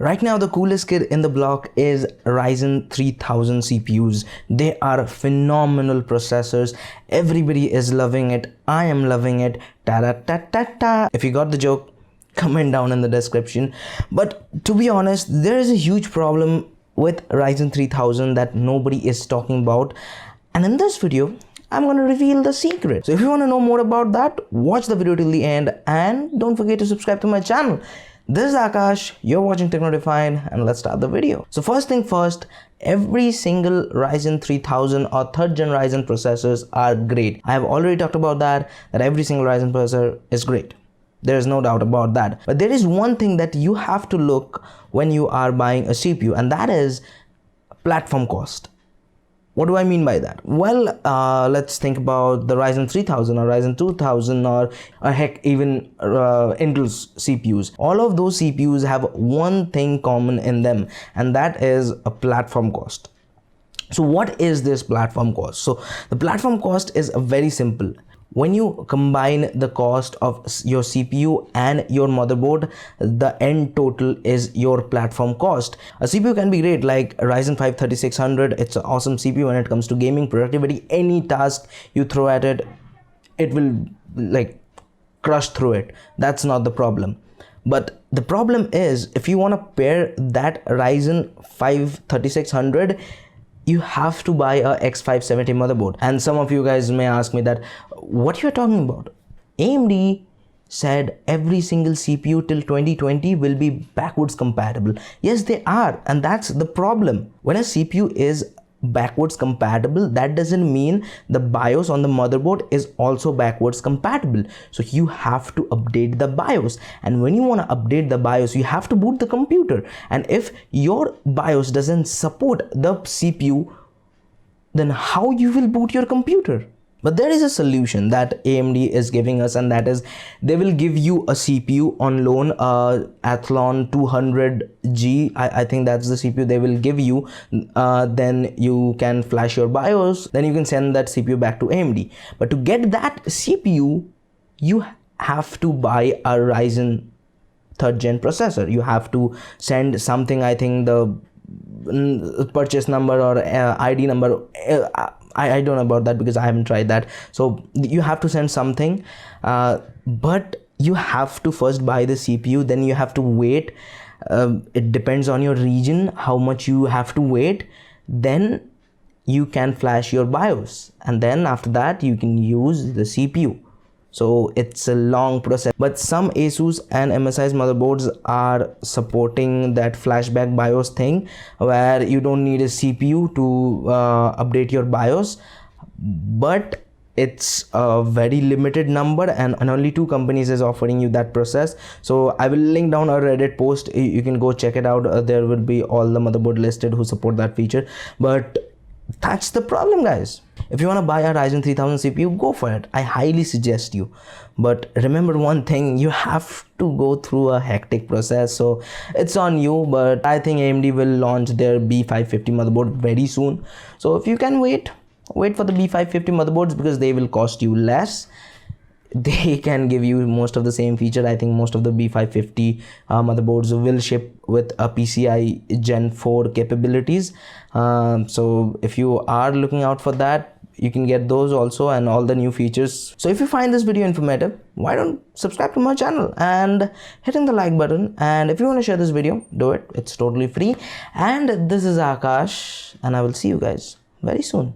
Right now, the coolest kid in the block is Ryzen 3000 CPUs. They are phenomenal processors. Everybody is loving it. I am loving it. Ta-da-ta-ta-ta. If you got the joke, comment down in the description. But to be honest, there is a huge problem with Ryzen 3000 that nobody is talking about. And in this video, I'm going to reveal the secret. So if you want to know more about that, watch the video till the end and don't forget to subscribe to my channel. This is Akash, you're watching Techno and let's start the video. So first thing first, every single Ryzen 3000 or 3rd gen Ryzen processors are great. I have already talked about that every single Ryzen processor is great. There is no doubt about that. But there is one thing that you have to look when you are buying a CPU, and that is platform cost. What do I mean by that? Well, let's think about the Ryzen 3000 or Ryzen 2000 or heck, even Intel's CPUs. All of those CPUs have one thing common in them, and that is a platform cost. So what is this platform cost? So the platform cost is very simple. When you combine the cost of your CPU and your motherboard, the end total is your platform cost. A CPU can be great, like Ryzen 5 3600. It's an awesome CPU when it comes to gaming, productivity. Any task you throw at it, it will like crush through it. That's not the problem. But the problem is, if you want to pair that Ryzen 5 3600, you have to buy a X570 motherboard. And some of you guys may ask me that, what you're talking about? AMD said every single CPU till 2020 will be backwards compatible. Yes, they are, and that's the problem. When a CPU is backwards compatible, that doesn't mean the BIOS on the motherboard is also backwards compatible. So you have to update the BIOS, and when you want to update the BIOS, you have to boot the computer. And if your BIOS doesn't support the CPU, then how you will boot your computer? But there is a solution that AMD is giving us, and that is they will give you a CPU on loan, Athlon 200G. I think that's the CPU they will give you. Then you can flash your BIOS, then you can send that CPU back to AMD. But to get that CPU, you have to buy a Ryzen 3rd gen processor. You have to send something, I think the purchase number or ID number. I don't know about that because I haven't tried that. So you have to send something, but you have to first buy the CPU, then you have to wait. It depends on your region how much you have to wait. Then you can flash your BIOS, and then after that you can use the CPU. So it's a long process, but some ASUS and MSI's motherboards are supporting that flashback BIOS thing, where you don't need a CPU to update your BIOS, but it's a very limited number, and only 2 companies is offering you that process. So I will link down a Reddit post. You can go check it out. There will be all the motherboard listed who support that feature. But that's the problem, guys. If you want to buy a Ryzen 3000 CPU, go for it. I highly suggest you. But remember one thing, you have to go through a hectic process. So it's on you, but I think AMD will launch their B550 motherboard very soon. So if you can wait for the B550 motherboards, because they will cost you less. They can give you most of the same feature. I think most of the B550 motherboards will ship with a PCI Gen 4 capabilities. So if you are looking out for that, you can get those also and all the new features. So if you find this video informative, why don't subscribe to my channel and hitting the like button. And if you want to share this video, do it. It's totally free. And this is Akash, and I will see you guys very soon.